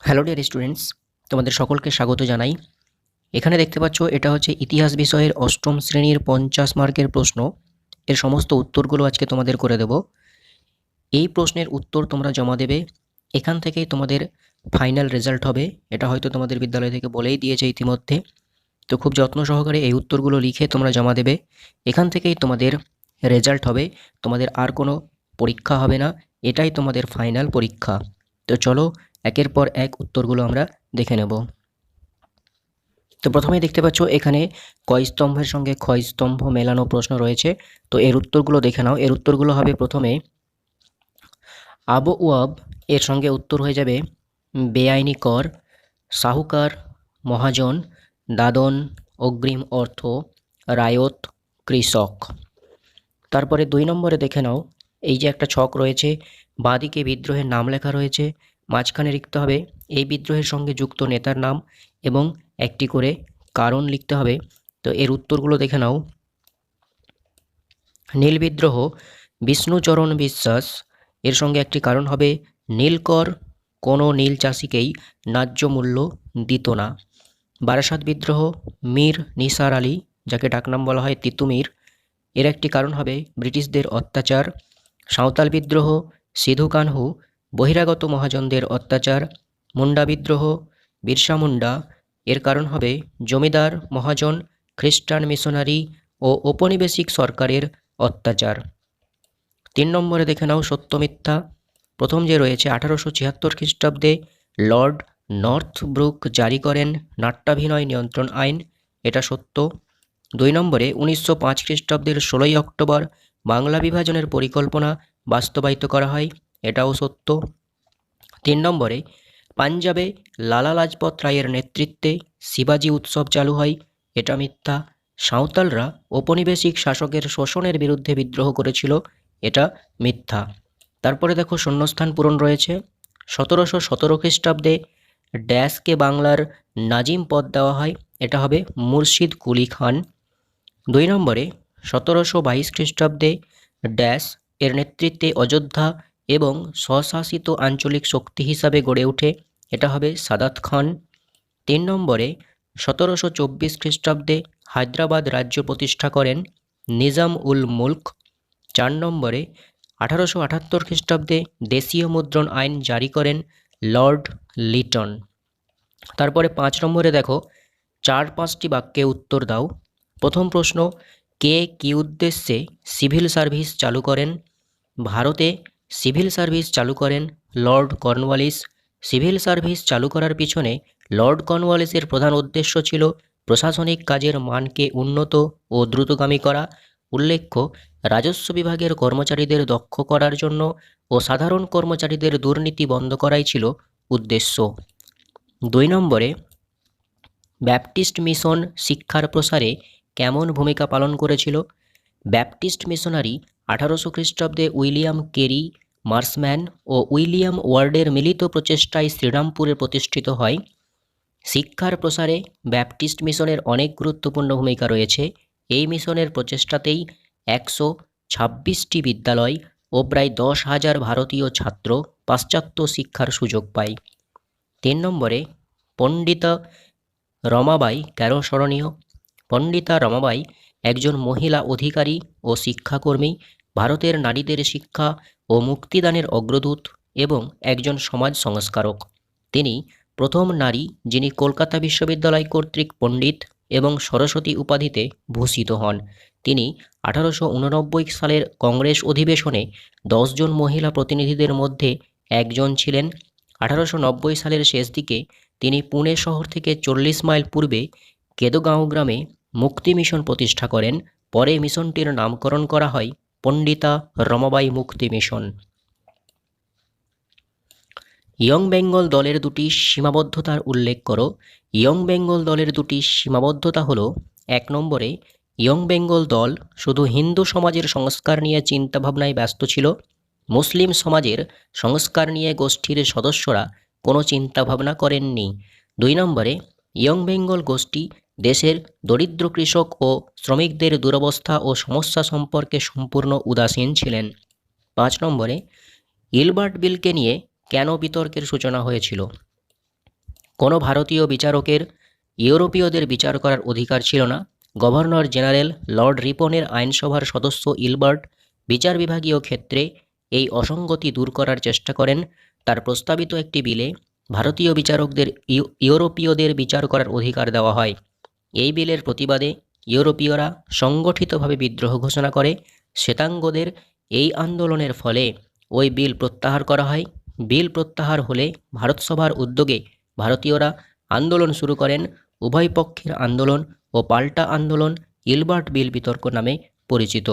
Hello dear students, তোমাদের সকলকে স্বাগত জানাই। এখানে দেখতে পাচ্ছ এটা হচ্ছে ইতিহাস বিষয়ের অষ্টম শ্রেণীর 50 মার্কের প্রশ্ন। এর সমস্ত উত্তরগুলো আজকে তোমাদের করে দেব। এই প্রশ্নের উত্তর তোমরা জমা দেবে, এখান থেকেই তোমাদের ফাইনাল রেজাল্ট হবে। এটা হয়তো তোমাদের বিদ্যালয় থেকে বলেই দিয়েছে ইতিমধ্যে। তো খুব যত্ন সহকারে এই উত্তরগুলো লিখে তোমরা জমা দেবে, এখান থেকেই তোমাদের রেজাল্ট হবে। তোমাদের আর কোনো পরীক্ষা হবে না, এটাই তোমাদের ফাইনাল পরীক্ষা। তো চলো একের পর এক উত্তরগুলো আমরা দেখে নেব। তো প্রথমেই দেখতে পাচ্ছ এখানে কয় স্তম্ভের সঙ্গে ক্ষয় স্তম্ভ মেলানো প্রশ্ন রয়েছে। তো এর উত্তরগুলো দেখে নাও। এর উত্তরগুলো হবে প্রথমে আবওয়াব, এর সঙ্গে উত্তর হয়ে যাবে বেআইনি কর, সাহুকার, মহাজন, দাদন, অগ্রিম অর্থ, রায়ত, কৃষক। তারপরে 2 নম্বরে দেখে নাও, এই যে একটা ছক রয়েছে, বাঁদিকে বিদ্রোহের নাম লেখা রয়েছে, মাঝখানে লিখতে হবে এই বিদ্রোহের সঙ্গে যুক্ত নেতার নাম এবং একটি করে কারণ লিখতে হবে। তো এর উত্তরগুলো দেখে নাও। নীল বিদ্রোহ, বিষ্ণুচরণ বিশ্বাস, এর সঙ্গে একটি কারণ হবে নীলকর কোনো নীল চাষিকেই ন্যায্য মূল্য দিত না। বারাসাত বিদ্রোহ, মীর নিসার আলী, যাকে ডাকনাম বলা হয় তিতুমির, এর একটি কারণ হবে ব্রিটিশদের অত্যাচার। সাঁওতাল বিদ্রোহ, সিধু কানহু, বহিরাগত মহাজনদের অত্যাচার। মুন্ডা বিদ্রোহ, বিরসা মুন্ডা, এর কারণ হবে জমিদার মহাজন, খ্রিস্টান মিশনারি ও ঔপনিবেশিক সরকারের অত্যাচার। 3 নম্বরে দেখে নাও সত্য মিথ্যা। প্রথম যে রয়েছে 1876 খ্রিস্টাব্দে লর্ড নর্থব্রুক জারি করেন নাট্যাভিনয় নিয়ন্ত্রণ আইন, এটা সত্য। 2 নম্বরে 1905 খ্রিস্টাব্দের 16ই অক্টোবর বাংলা বিভাজনের পরিকল্পনা বাস্তবায়িত করা হয়, এটাও সত্য। 3 নম্বরে পাঞ্জাবে লালা লাজপত রায়ের নেতৃত্বে শিবাজি উৎসব চালু হয়, এটা মিথ্যা। সাঁওতালরা ঔপনিবেশিক শাসকের শোষণের বিরুদ্ধে বিদ্রোহ করেছিল, এটা মিথ্যা। তারপরে দেখো শূন্যস্থান পূরণ রয়েছে। 1717 খ্রিস্টাব্দে ড্যাশকে বাংলার নাজিম পদ দেওয়া হয়, এটা হবে মুর্শিদ কুলি খান। 2 নম্বরে 1722 খ্রিস্টাব্দে ড্যাশ এর নেতৃত্বে অযোধ্যা এবং স্বশাসিত আঞ্চলিক শক্তি হিসাবে গড়ে ওঠে, এটা হবে সাদাত খান। 3 নম্বরে 1724 খ্রিস্টাব্দে হায়দ্রাবাদ রাজ্য প্রতিষ্ঠা করেন নিজাম উল মুল্ক। 4 নম্বরে 1878 খ্রিস্টাব্দে দেশীয় মুদ্রণ আইন জারি করেন লর্ড লিটন। তারপরে 5 নম্বরে দেখো 4-5টি বাক্যে উত্তর দাও। প্রথম প্রশ্ন, কে কী উদ্দেশ্যে সিভিল সার্ভিস চালু করেন? ভারতে সিভিল সার্ভিস চালু করেন লর্ড কর্নওয়ালিস। সিভিল সার্ভিস চালু করার পিছনে লর্ড কর্নওয়ালিসের প্রধান উদ্দেশ্য ছিল প্রশাসনিক কাজের মানকে উন্নত ও দ্রুতগামী করা। উল্লেখ্য, রাজস্ব বিভাগের কর্মচারীদের দক্ষ করার জন্য ও সাধারণ কর্মচারীদের দুর্নীতি বন্ধ করাই ছিল উদ্দেশ্য। 2 নম্বরে ব্যাপটিস্ট মিশন শিক্ষার প্রসারে কেমন ভূমিকা পালন করেছিল? ব্যাপটিস্ট মিশনারি 1800 খ্রিস্টাব্দে উইলিয়াম কেরি মার্সম্যান ও উইলিয়াম ওয়ার্ডের মিলিত প্রচেষ্টায় শ্রীরামপুরে প্রতিষ্ঠিত হয়। শিক্ষার প্রসারে ব্যাপটিস্ট মিশনের অনেক গুরুত্বপূর্ণ ভূমিকা রয়েছে। এই মিশনের প্রচেষ্টাতেই 126টি বিদ্যালয় ও প্রায় 10,000 ভারতীয় ছাত্র পাশ্চাত্য শিক্ষার সুযোগ পায়। 3 নম্বরে পণ্ডিতা রমাবাই কেন স্মরণীয়? পণ্ডিতা রমাবাই একজন মহিলা অধিকারী ও শিক্ষাকর্মী, ভারতের নারীদের শিক্ষা ও মুক্তিদানের অগ্রদূত এবং একজন সমাজ সংস্কারক। তিনি প্রথম নারী যিনি কলকাতা বিশ্ববিদ্যালয় কর্তৃক পণ্ডিত এবং সরস্বতী উপাধিতে ভূষিত হন। তিনি 1889 সালের কংগ্রেস অধিবেশনে 10 জন মহিলা প্রতিনিধিদের মধ্যে একজন ছিলেন। 1890 সালের শেষ দিকে তিনি পুনে শহর থেকে 40 মাইল পূর্বে কেদগাঁও গ্রামে মুক্তি মিশন প্রতিষ্ঠা করেন। পরে মিশনটির নামকরণ করা হয় পণ্ডিতা রমাবাই মুক্তি মিশন। ইয়ং বেঙ্গল দলের দুটি সীমাবদ্ধতার উল্লেখ করো। ইয়ং বেঙ্গল দলের দুটি সীমাবদ্ধতা হলো, 1 নম্বরে ইয়ং বেঙ্গল দল শুধু হিন্দু সমাজের সংস্কার নিয়ে চিন্তাভাবনায় ব্যস্ত ছিল। মুসলিম সমাজের সংস্কার নিয়ে গোষ্ঠীর সদস্যরা কোনো চিন্তাভাবনা করেননি। 2 নম্বরে ইয়ং বেঙ্গল গোষ্ঠী দেশের দরিদ্র কৃষক ও শ্রমিকদের দুরবস্থা ও সমস্যা সম্পর্কে সম্পূর্ণ উদাসীন ছিলেন। 5 নম্বরে ইলবার্ট বিলকে নিয়ে কেন বিতর্কের সূচনা হয়েছিল? কোনো ভারতীয় বিচারকের ইউরোপীয়দের বিচার করার অধিকার ছিল না। গভর্নর জেনারেল লর্ড রিপনের আইনসভার সদস্য ইলবার্ট বিচার বিভাগীয় ক্ষেত্রে এই অসঙ্গতি দূর করার চেষ্টা করেন। তার প্রস্তাবিত একটি বিলে ভারতীয় বিচারকদের ইউরোপীয়দের বিচার করার অধিকার দেওয়া হয়। এই বিলের প্রতিবাদে ইউরোপীয়রা সংগঠিতভাবে বিদ্রোহ ঘোষণা করে। শ্বেতাঙ্গদের এই আন্দোলনের ফলে ওই বিল প্রত্যাহার করা হয়। বিল প্রত্যাহার হলে ভারতসভার উদ্যোগে ভারতীয়রা আন্দোলন শুরু করেন। উভয় পক্ষের আন্দোলন ও পাল্টা আন্দোলন ইলবার্ট বিল বিতর্ক নামে পরিচিত।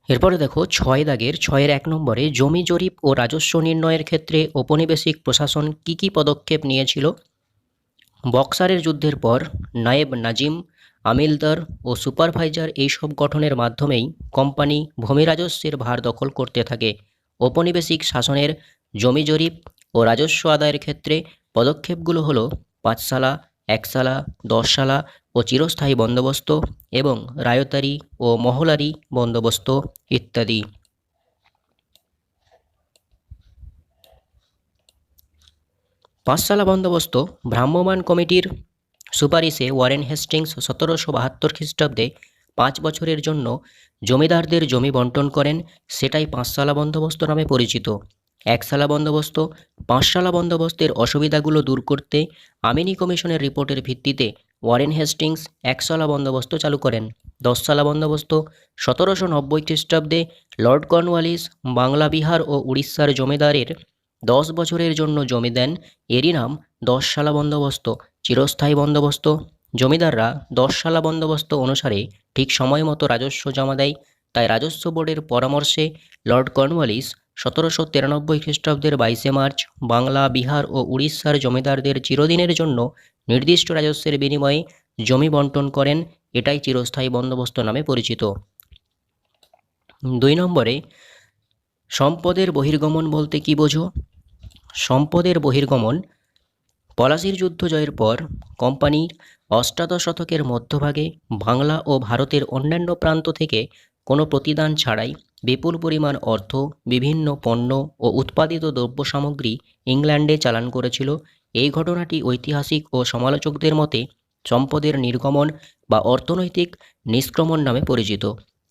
এরপরে দেখো 6 দাগের 6-1 নম্বরে জমি জরিপ ও রাজস্ব নির্ণয়ের ক্ষেত্রে ঔপনিবেশিক প্রশাসন কী কী পদক্ষেপ নিয়েছিল? বক্সারের যুদ্ধের পর নায়েব নাজিম, আমিলদার ও সুপারভাইজার এইসব গঠনের মাধ্যমেই কোম্পানি ভূমি রাজস্বের ভার দখল করতে থাকে। ঔপনিবেশিক শাসনের জমি জরিপ ও রাজস্ব আদায়ের ক্ষেত্রে পদক্ষেপগুলো হলো পাঁচশালা, একশালা, 10 শালা ও চিরস্থায়ী বন্দোবস্ত এবং রায়তারি ও মহলারি বন্দোবস্ত ইত্যাদি। পাঁচশালা বন্দোবস্ত ভ্রাম্যমাণ কমিটির সুপারিশে ওয়ারেন হেস্টিংস 1772 খ্রিস্টাব্দে 5 বছরের জন্য জমিদারদের জমি বন্টন করেন। সেটাই পাঁচশালা বন্দোবস্ত নামে পরিচিত। একশালা বন্দোবস্ত পাঁচশালা বন্দোবস্তের অসুবিধাগুলো দূর করতে আমিনি কমিশনের রিপোর্টের ভিত্তিতে ওয়ারেন হেস্টিংস একশালা বন্দোবস্ত চালু করেন। 10 শালা বন্দোবস্ত 1790 খ্রিস্টাব্দে লর্ড কর্নওয়ালিস বাংলা, বিহার ও উড়িষ্যার জমিদারের 10 বছরের জন্য জমি দেন। এরই নাম 10 শালা বন্দোবস্ত। চিরস্থায়ী বন্দোবস্ত জমিদাররা 10 শালা বন্দোবস্ত অনুসারে ঠিক সময় মতো রাজস্ব জমা দেয়। তাই রাজস্ব বোর্ডের পরামর্শে লর্ড কর্নওয়ালিস 1793 খ্রিস্টাব্দের 22 মার্চ বাংলা, বিহার ও উড়িষ্যার জমিদারদের চিরদিনের জন্য নির্দিষ্ট রাজস্বের বিনিময়ে জমি বন্টন করেন। এটাই চিরস্থায়ী বন্দোবস্ত নামে পরিচিত। 2 নম্বরে সম্পদের বহির্গমন বলতে কী বোঝো? সম্পদের বহির্গমন পলাশির যুদ্ধ জয়ের পর কোম্পানির অষ্টাদশ শতকের মধ্যভাগে বাংলা ও ভারতের অন্যান্য প্রান্ত থেকে কোনো প্রতিদান ছাড়াই বিপুল পরিমাণ অর্থ, বিভিন্ন পণ্য ও উৎপাদিত দ্রব্য সামগ্রী ইংল্যান্ডে চালান করেছিল। এই ঘটনাটি ঐতিহাসিক ও সমালোচকদের মতে সম্পদের নির্গমন বা অর্থনৈতিক নিষ্ক্রমণ নামে পরিচিত।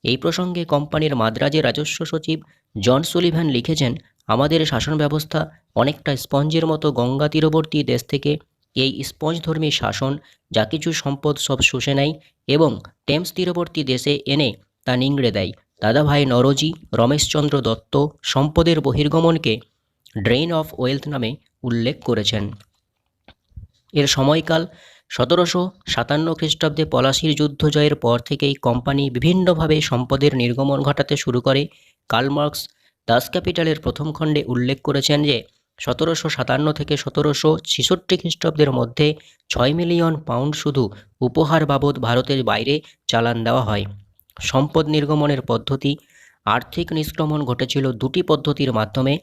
এই প্রসঙ্গে কোম্পানির মাদ্রাজের রাজস্ব সচিব জন সুলিভান লিখেছেন, আমাদের শাসন ব্যবস্থা অনেকটা স্পঞ্জের মতো। গঙ্গা তীরবর্তী দেশ থেকে এই স্পঞ্জধর্মী শাসন যা কিছু সম্পদ সব শুষে নেয় এবং টেমস তীরবর্তী দেশে এনে তা নিংড়ে দেয়। দাদাভাই নরোজি রমেশচন্দ্র দত্ত সম্পদের বহির্গমনকে ড্রেইন অফ ওয়েলথ নামে উল্লেখ করেছেন। এর সময়কাল 1757 খ্রিস্টাব্দে পলাশির যুদ্ধ জয়ের পর থেকেই কোম্পানি বিভিন্নভাবে সম্পদের নির্গমন ঘটাতে শুরু করে। কার্ল মার্কস দাস ক্যাপিটালের প্রথম খণ্ডে উল্লেখ করেছেন যে 1757 থেকে 1766 খ্রিস্টাব্দের মধ্যে 6 মিলিয়ন পাউন্ড শুধু উপহার বাবদ ভারতের বাইরে চালান দেওয়া হয়। সম্পদ নির্গমনের পদ্ধতি আর্থিক নিষ্ক্রমণ ঘটেছিল দুটি পদ্ধতির মাধ্যমে।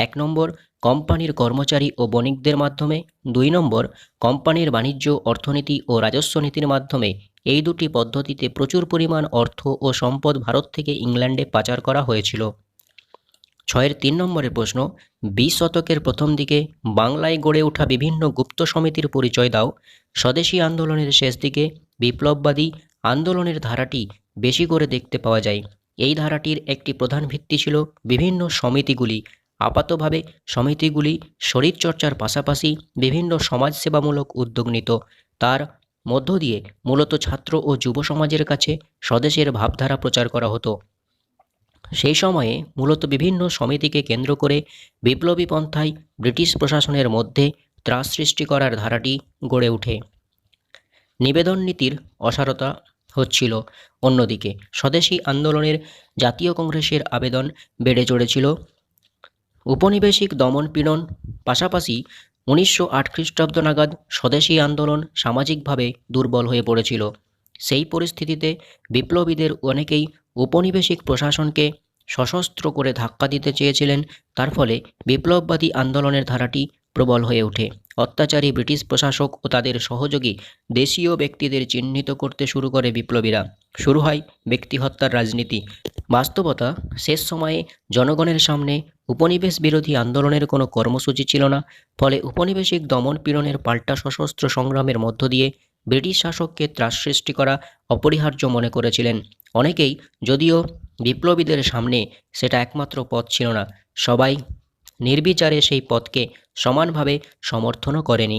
1 নম্বর কোম্পানির কর্মচারী ও বণিকদের মাধ্যমে, 2 নম্বর কোম্পানির বাণিজ্য, অর্থনীতি ও রাজস্ব নীতির মাধ্যমে। এই দুটি পদ্ধতিতে প্রচুর পরিমাণ অর্থ ও সম্পদ ভারত থেকে ইংল্যান্ডে পাচার করা হয়েছিল। 6-এর 3 নম্বরের প্রশ্ন, 20 শতকের প্রথম দিকে বাংলায় গড়ে ওঠা বিভিন্ন গুপ্ত সমিতির পরিচয় দাও। স্বদেশী আন্দোলনের শেষ দিকে বিপ্লববাদী আন্দোলনের ধারাটি বেশি করে দেখতে পাওয়া যায়। এই ধারাটির একটি প্রধান ভিত্তি ছিল বিভিন্ন সমিতিগুলি। আপাতভাবে সমিতিগুলি শরীরচর্চার পাশাপাশি বিভিন্ন সমাজসেবামূলক উদ্যোগ নিত। তার মধ্য দিয়ে মূলত ছাত্র ও যুব সমাজের কাছে স্বদেশের ভাবধারা প্রচার করা হতো। সেই সময়ে মূলত বিভিন্ন সমিতিকে কেন্দ্র করে বিপ্লবী পন্থায় ব্রিটিশ প্রশাসনের মধ্যে ত্রাস সৃষ্টি করার ধারাটি গড়ে ওঠে। নিবেদন নীতির অসারতা হচ্ছিল। অন্যদিকে স্বদেশী আন্দোলনের জাতীয় কংগ্রেসের আবেদন বেড়ে চলেছিল। উপনিবেশিক দমন পীড়ন পাশাপাশি 1908 খ্রিস্টাব্দ নাগাদ স্বদেশী আন্দোলন সামাজিকভাবে দুর্বল হয়ে পড়েছিল। সেই পরিস্থিতিতে বিপ্লবীদের অনেকেই উপনিবেশিক প্রশাসনকে সশস্ত্র করে ধাক্কা দিতে চেয়েছিলেন। তার ফলে বিপ্লববাদী আন্দোলনের ধারাটি প্রবল হয়ে ওঠে। অত্যাচারী ব্রিটিশ প্রশাসক ও তাদের সহযোগী দেশীয় ব্যক্তিদের চিহ্নিত করতে শুরু করে বিপ্লবীরা। শুরু হয় ব্যক্তিহত্যার রাজনীতি। বাস্তবতা শেষ সময়ে জনগণের সামনে উপনিবেশ বিরোধী আন্দোলনের কোনো কর্মসূচি ছিল না, ফলে উপনিবেশিক দমন পীড়নের পাল্টা সশস্ত্র সংগ্রামের মধ্য দিয়ে ব্রিটিশ শাসককে ত্রাস সৃষ্টি করা অপরিহার্য মনে করেছিলেন অনেকেই, যদিও বিপ্লবীদের সামনে সেটা একমাত্র পথ ছিল না। সবাই নির্বিচারে সেই পথকে সমানভাবে সমর্থনও করেনি।